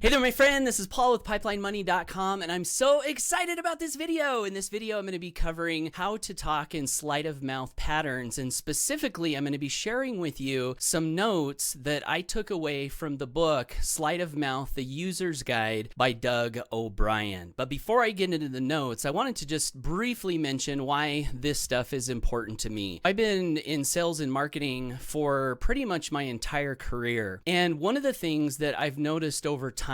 Hey there, my friend. This is Paul with PipelineMoney.com, and I'm so excited about this video. In this video, I'm going to be covering how to talk in sleight of mouth patterns, and specifically, I'm going to be sharing with you some notes that I took away from the book Sleight of Mouth, The User's Guide by Doug O'Brien. But before I get into the notes, I wanted to just briefly mention why this stuff is important to me. I've been in sales and marketing for pretty much my entire career, and one of the things that I've noticed over time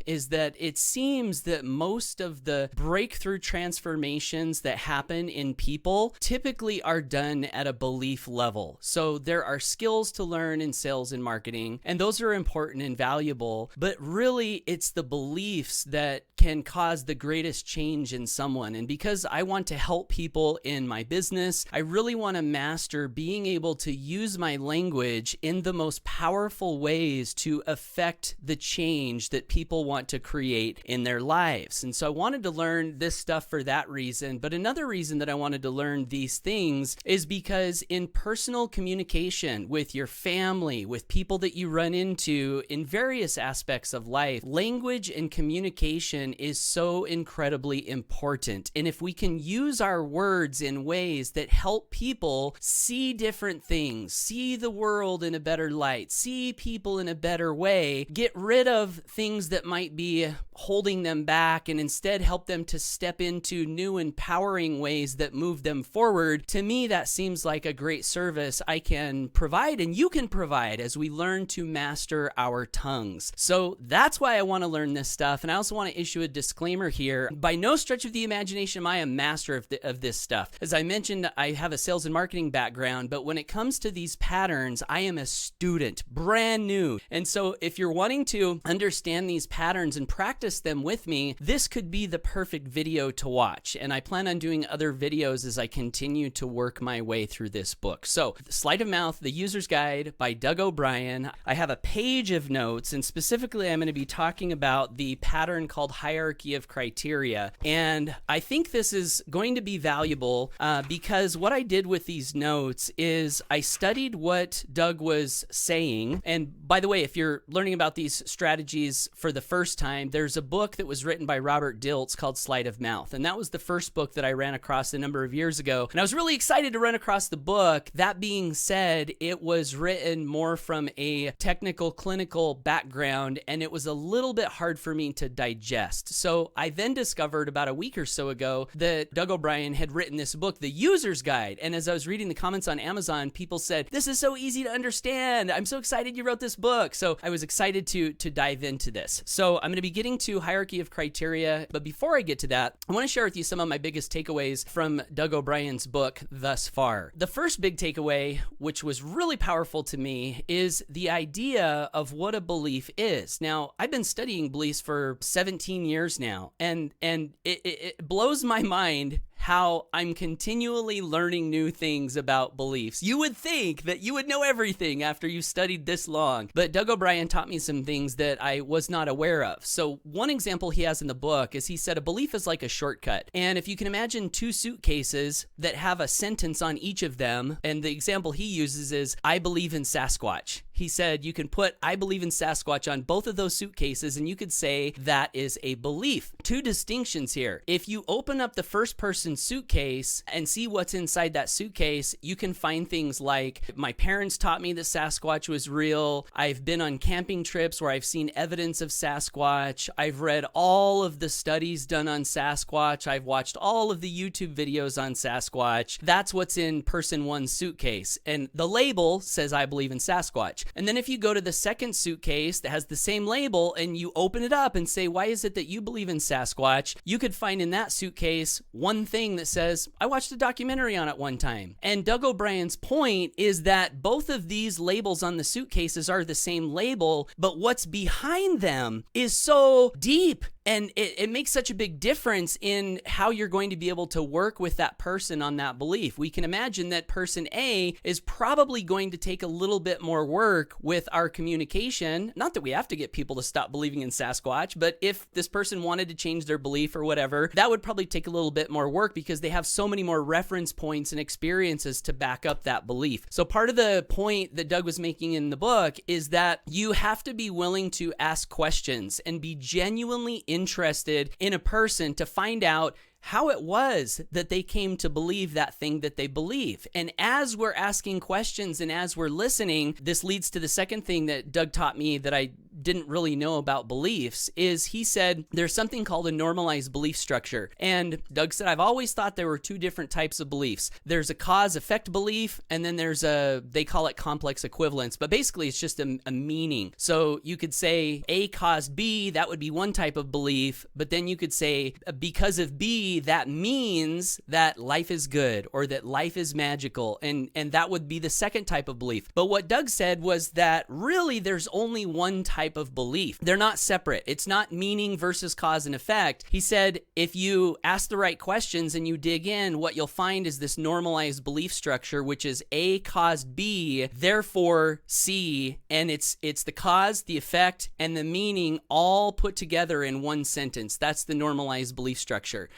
is that it seems that most of the breakthrough transformations that happen in people typically are done at a belief level. So there are skills to learn in sales and marketing, and those are important and valuable, but really it's the beliefs that can cause the greatest change in someone. And because I want to help people in my business, I really want to master being able to use my language in the most powerful ways to affect the change that people want to create in their lives. And so I wanted to learn this stuff for that reason. But another reason that I wanted to learn these things is because in personal communication with your family, with people that you run into in various aspects of life, language and communication is so incredibly important. And if we can use our words in ways that help people see different things, see the world in a better light, see people in a better way, get rid of things that might be holding them back, and instead help them to step into new empowering ways that move them forward, to me that seems like a great service I can provide and you can provide as we learn to master our tongues. So that's why I want to learn this stuff. And I also want to issue a disclaimer here. By no stretch of the imagination am I a master of this stuff. As I mentioned, I have a sales and marketing background, but when it comes to these patterns, I am a student, brand new. And so if you're wanting to understand these patterns and practice them with me, this could be the perfect video to watch. And I plan on doing other videos as I continue to work my way through this book. So, Sleight of Mouth, The User's Guide by Doug O'Brien. I have a page of notes, and specifically I'm going to be talking about the pattern called hierarchy of criteria. And I think this is going to be valuable because what I did with these notes is I studied what Doug was saying. And by the way, if you're learning about these strategies for the first time, there's a book that was written by Robert Dilts called Sleight of Mouth. And that was the first book that I ran across a number of years ago. And I was really excited to run across the book. That being said, it was written more from a technical, clinical background, and it was a little bit hard for me to digest. So I then discovered about a week or so ago that Doug O'Brien had written this book, The User's Guide. And as I was reading the comments on Amazon, people said, "This is so easy to understand. I'm so excited you wrote this book." So I was excited to dive into this. So I'm going to be getting to hierarchy of criteria, but before I get to that, I want to share with you some of my biggest takeaways from Doug O'Brien's book thus far. The first big takeaway, which was really powerful to me, is the idea of what a belief is. Now, I've been studying beliefs for 17 years now, and it blows my mind how I'm continually learning new things about beliefs. You would think that you would know everything after you studied this long, but Doug O'Brien taught me some things that I was not aware of. So one example he has in the book is he said a belief is like a shortcut. And if you can imagine two suitcases that have a sentence on each of them, and the example he uses is, "I believe in Sasquatch." He said you can put "I believe in Sasquatch" on both of those suitcases and you could say that is a belief. Two distinctions here. If you open up the first person suitcase and see what's inside that suitcase, you can find things like, "My parents taught me that Sasquatch was real. I've been on camping trips where I've seen evidence of Sasquatch. I've read all of the studies done on Sasquatch. I've watched all of the YouTube videos on Sasquatch." That's what's in person one's suitcase. And the label says, "I believe in Sasquatch." And then if you go to the second suitcase that has the same label and you open it up and say, "Why is it that you believe in Sasquatch?" you could find in that suitcase one thing that says, "I watched a documentary on it one time." And Doug O'Brien's point is that both of these labels on the suitcases are the same label, but what's behind them is so deep And it makes such a big difference in how you're going to be able to work with that person on that belief. We can imagine that person A is probably going to take a little bit more work with our communication. Not that we have to get people to stop believing in Sasquatch, but if this person wanted to change their belief or whatever, that would probably take a little bit more work because they have so many more reference points and experiences to back up that belief. So part of the point that Doug was making in the book is that you have to be willing to ask questions and be genuinely interested in a person to find out how it was that they came to believe that thing that they believe. And as we're asking questions and as we're listening, this leads to the second thing that Doug taught me that I didn't really know about beliefs is he said there's something called a normalized belief structure. And Doug said, I've always thought there were two different types of beliefs. There's a cause-effect belief, and then there's they call it complex equivalence, but basically it's just a meaning. So you could say A caused B, that would be one type of belief, but then you could say because of B, that means that life is good or that life is magical, and that would be the second type of belief. But what Doug said was that really there's only one type of belief. They're not separate. It's not meaning versus cause and effect. He said if you ask the right questions and you dig in, what you'll find is this normalized belief structure, which is A caused B, therefore C, and it's the cause, the effect, and the meaning all put together in one sentence. That's the normalized belief structure.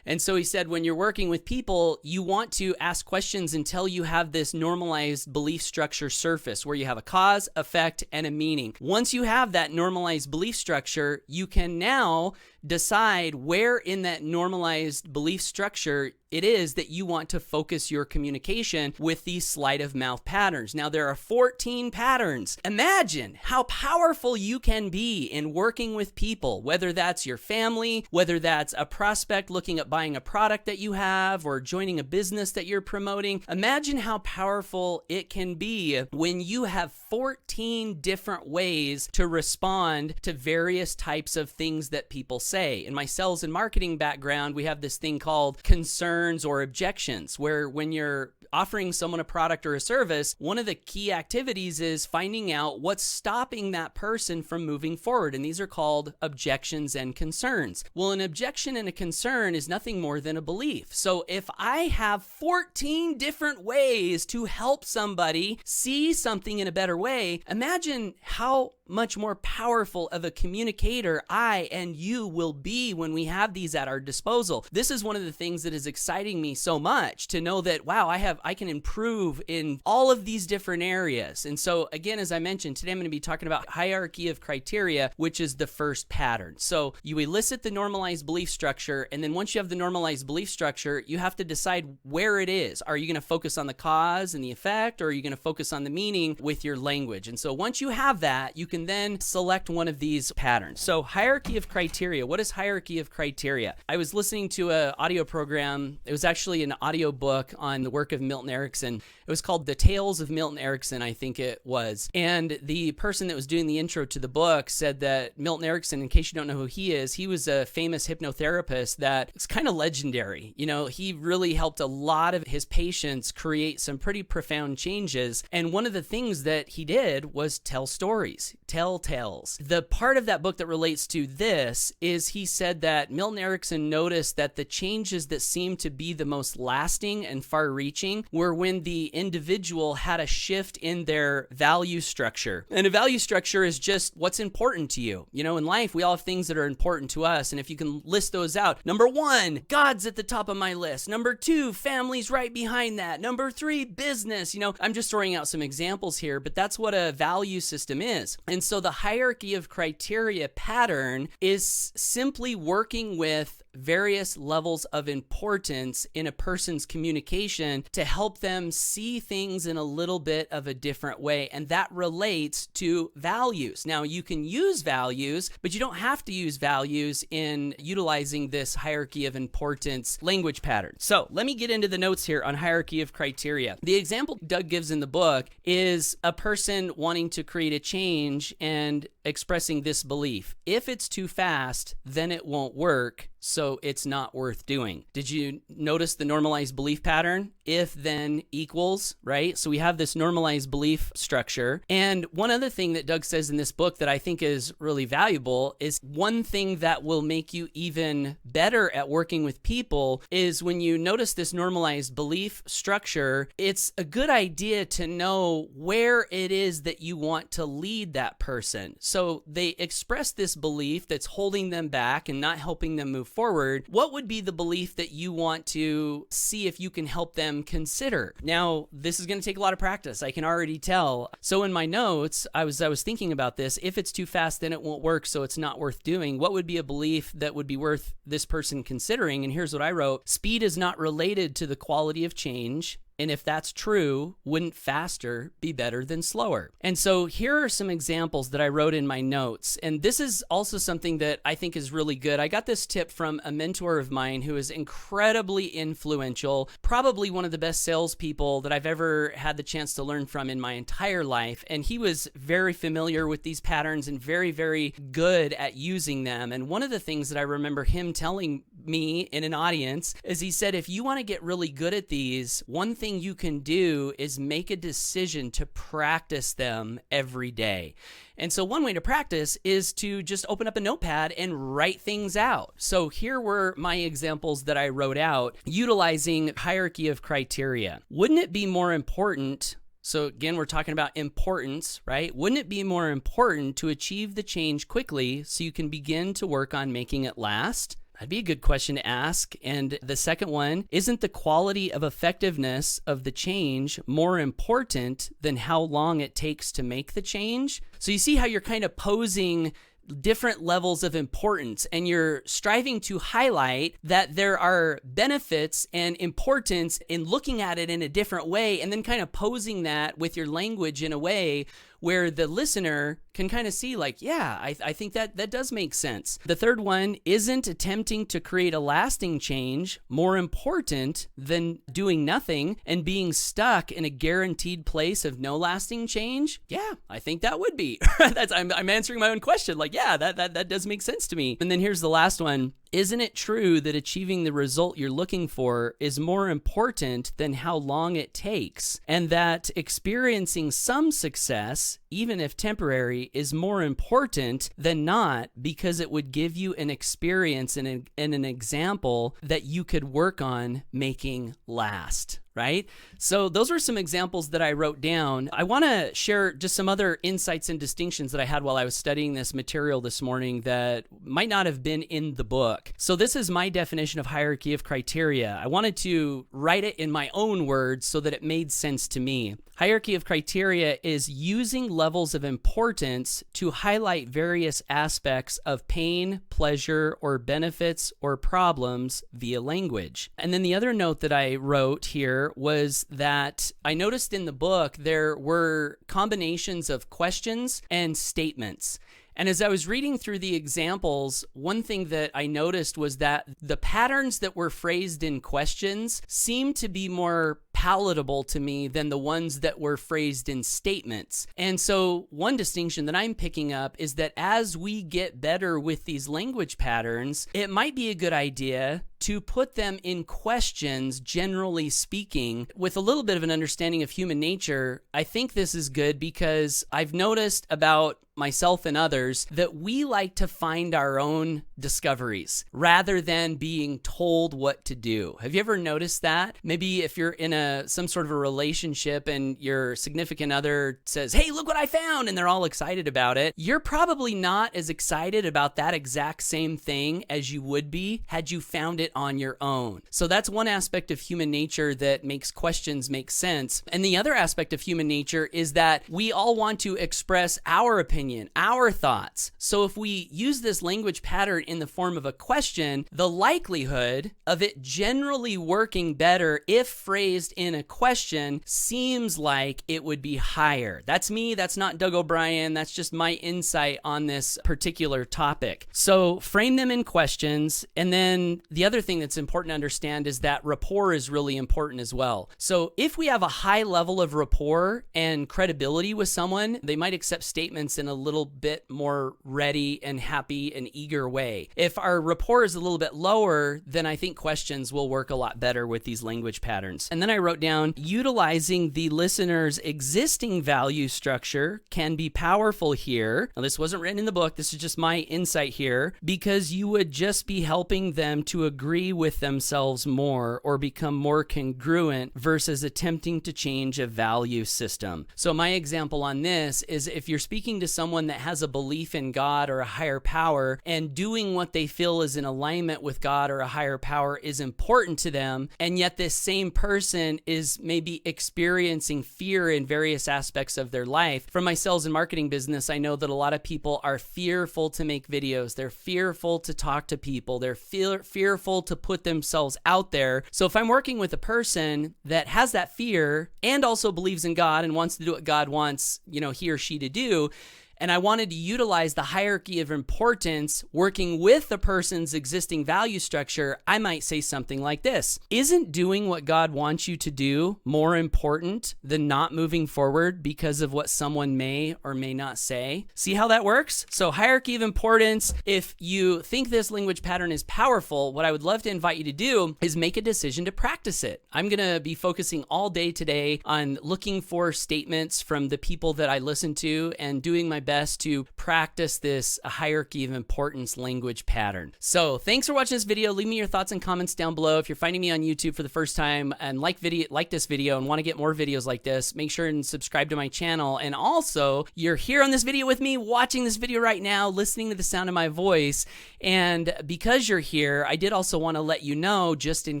And so he said, when you're working with people, you want to ask questions until you have this normalized belief structure surface where you have a cause, effect, and a meaning. Once you have that normalized belief structure, you can now decide where in that normalized belief structure it is that you want to focus your communication with these sleight of mouth patterns. Now, there are 14 patterns. Imagine how powerful you can be in working with people, whether that's your family, whether that's a prospect looking at buying a product that you have or joining a business that you're promoting. Imagine how powerful it can be when you have 14 different ways to respond to various types of things that people say. In my sales and marketing background, we have this thing called concerns or objections, where when you're offering someone a product or a service, one of the key activities is finding out what's stopping that person from moving forward. And these are called objections and concerns. Well, an objection and a concern is nothing more than a belief. So if I have 14 different ways to help somebody see something in a better way, imagine how much more powerful of a communicator I and you will be when we have these at our disposal. This is one of the things that is exciting me so much, to know that, wow, I can improve in all of these different areas. And so again, as I mentioned, today I'm going to be talking about hierarchy of criteria, which is the first pattern. So you elicit the normalized belief structure, and then once you have the normalized belief structure, you have to decide where it is. Are you going to focus on the cause and the effect, or are you going to focus on the meaning with your language? And so once you have that, you can then select one of these patterns. So hierarchy of criteria. What is hierarchy of criteria? I was listening to an audio program. It was actually an audio book on the work of Milton Erickson. It was called The Tales of Milton Erickson, I think it was. And the person that was doing the intro to the book said that Milton Erickson, in case you don't know who he is, he was a famous hypnotherapist that is kind of legendary. You know, he really helped a lot of his patients create some pretty profound changes. And one of the things that he did was tell stories, tell tales. The part of that book that relates to this is he said that Milton Erickson noticed that the changes that seemed to be the most lasting and far-reaching were when the individual had a shift in their value structure. And a value structure is just what's important to you. You know, in life, we all have things that are important to us. And if you can list those out, number 1, God's at the top of my list. Number 2, family's right behind that. Number 3, business. You know, I'm just throwing out some examples here, but that's what a value system is. And so the hierarchy of criteria pattern is simply working with various levels of importance in a person's communication to help them see things in a little bit of a different way. And that relates to values. Now, you can use values, but you don't have to use values in utilizing this hierarchy of importance language pattern. So let me get into the notes here on hierarchy of criteria. The example Doug gives in the book is a person wanting to create a change and expressing this belief. If it's too fast, then it won't work, so it's not worth doing. Did you notice the normalized belief pattern? if then equals, right? So we have this normalized belief structure. And one other thing that Doug says in this book that I think is really valuable is one thing that will make you even better at working with people is when you notice this normalized belief structure, it's a good idea to know where it is that you want to lead that person. So they express this belief that's holding them back and not helping them move forward. What would be the belief that you want to see if you can help them consider? Now, this is going to take a lot of practice. I can already tell. So in my notes, I was thinking about this. If it's too fast, then it won't work, so it's not worth doing. What would be a belief that would be worth this person considering? And here's what I wrote. Speed is not related to the quality of change. And if that's true, wouldn't faster be better than slower? And so here are some examples that I wrote in my notes. And this is also something that I think is really good. I got this tip from a mentor of mine who is incredibly influential, probably one of the best salespeople that I've ever had the chance to learn from in my entire life. And he was very familiar with these patterns and very, very good at using them. And one of the things that I remember him telling me in an audience is he said, if you want to get really good at these, one thing you can do is make a decision to practice them every day. And so one way to practice is to just open up a notepad and write things out. So here were my examples that I wrote out utilizing hierarchy of criteria. Wouldn't it be more important? So again, we're talking about importance, right? Wouldn't it be more important to achieve the change quickly so you can begin to work on making it last? That'd be a good question to ask. And the second one, isn't the quality of effectiveness of the change more important than how long it takes to make the change? So you see how you're kind of posing different levels of importance, and you're striving to highlight that there are benefits and importance in looking at it in a different way, and then kind of posing that with your language in a way where the listener can kind of see like, yeah, I think that does make sense. The third one, isn't attempting to create a lasting change more important than doing nothing and being stuck in a guaranteed place of no lasting change? Yeah, I think that would be. I'm answering my own question. Like, yeah, that does make sense to me. And then here's the last one. Isn't it true that achieving the result you're looking for is more important than how long it takes, and that experiencing some success, even if temporary, is more important than not because it would give you an experience and an example that you could work on making last? Right? So those are some examples that I wrote down. I want to share just some other insights and distinctions that I had while I was studying this material this morning that might not have been in the book. So this is my definition of hierarchy of criteria. I wanted to write it in my own words so that it made sense to me. Hierarchy of criteria is using levels of importance to highlight various aspects of pain, pleasure, or benefits or problems via language. And then the other note that I wrote here was that I noticed in the book there were combinations of questions and statements. And as I was reading through the examples, one thing that I noticed was that the patterns that were phrased in questions seemed to be more palatable to me than the ones that were phrased in statements. And so one distinction that I'm picking up is that as we get better with these language patterns, it might be a good idea to put them in questions, generally speaking, with a little bit of an understanding of human nature. I think this is good because I've noticed about myself and others that we like to find our own discoveries rather than being told what to do. Have you ever noticed that? Maybe if you're in some sort of a relationship and your significant other says, hey, look what I found, and they're all excited about it, you're probably not as excited about that exact same thing as you would be had you found it on your own. So that's one aspect of human nature that makes questions make sense. And the other aspect of human nature is that we all want to express our opinion, our thoughts. So if we use this language pattern in the form of a question, the likelihood of it generally working better if phrased in a question seems like it would be higher. That's me. That's not Doug O'Brien. That's just my insight on this particular topic. So frame them in questions. And then the other other thing that's important to understand is that rapport is really important as well. So if we have a high level of rapport and credibility with someone, they might accept statements in a little bit more ready and happy and eager way. If our rapport is a little bit lower, then I think questions will work a lot better with these language patterns. And then I wrote down, utilizing the listener's existing value structure can be powerful here. Now, this wasn't written in the book. This is just my insight here, because you would just be helping them to agree with themselves more or become more congruent versus attempting to change a value system. So my example on this is if you're speaking to someone that has a belief in God or a higher power, and doing what they feel is in alignment with God or a higher power is important to them, and yet this same person is maybe experiencing fear in various aspects of their life. From my sales and marketing business, I know that a lot of people are fearful to make videos. They're fearful to talk to people. They're fearful to put themselves out there. So if I'm working with a person that has that fear and also believes in God and wants to do what God wants, he or she to do, and I wanted to utilize the hierarchy of importance working with the person's existing value structure, I might say something like this. Isn't doing what God wants you to do more important than not moving forward because of what someone may or may not say? See how that works? So hierarchy of importance, if you think this language pattern is powerful, what I would love to invite you to do is make a decision to practice it. I'm going to be focusing all day today on looking for statements from the people that I listen to and doing my best to practice this hierarchy of importance language pattern. So thanks for watching this video. Leave me your thoughts and comments down below. If you're finding me on YouTube for the first time and like this video and want to get more videos like this, make sure and subscribe to my channel. And also, you're here on this video with me, watching this video right now, listening to the sound of my voice. And because you're here, I did also want to let you know, just in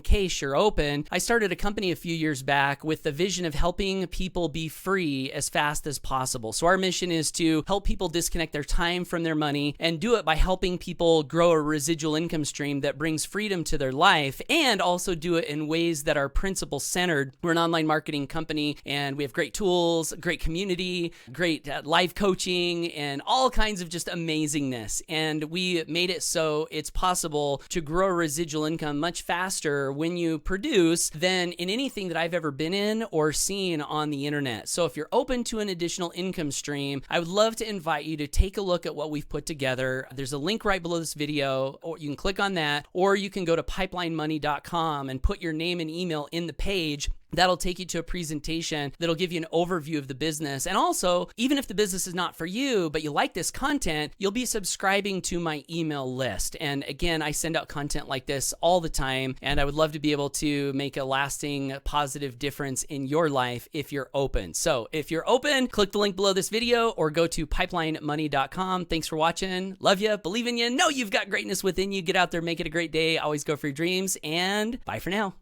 case you're open, I started a company a few years back with the vision of helping people be free as fast as possible. So our mission is to help people disconnect their time from their money and do it by helping people grow a residual income stream that brings freedom to their life, and also do it in ways that are principle centered. We're an online marketing company and we have great tools, great community, great live coaching, and all kinds of just amazingness. And we made it so it's possible to grow residual income much faster when you produce than in anything that I've ever been in or seen on the internet. So if you're open to an additional income stream, I would love to invite you to take a look at what we've put together. There's a link right below this video, or you can click on that, or you can go to pipelinemoney.com and put your name and email in the page. That'll take you to a presentation that'll give you an overview of the business. And also, even if the business is not for you, but you like this content, you'll be subscribing to my email list. And again, I send out content like this all the time, and I would love to be able to make a lasting positive difference in your life if you're open. So if you're open, click the link below this video or go to pipelinemoney.com. Thanks for watching. Love you. Believe in you. Know you've got greatness within you. Get out there, make it a great day. Always go for your dreams, and bye for now.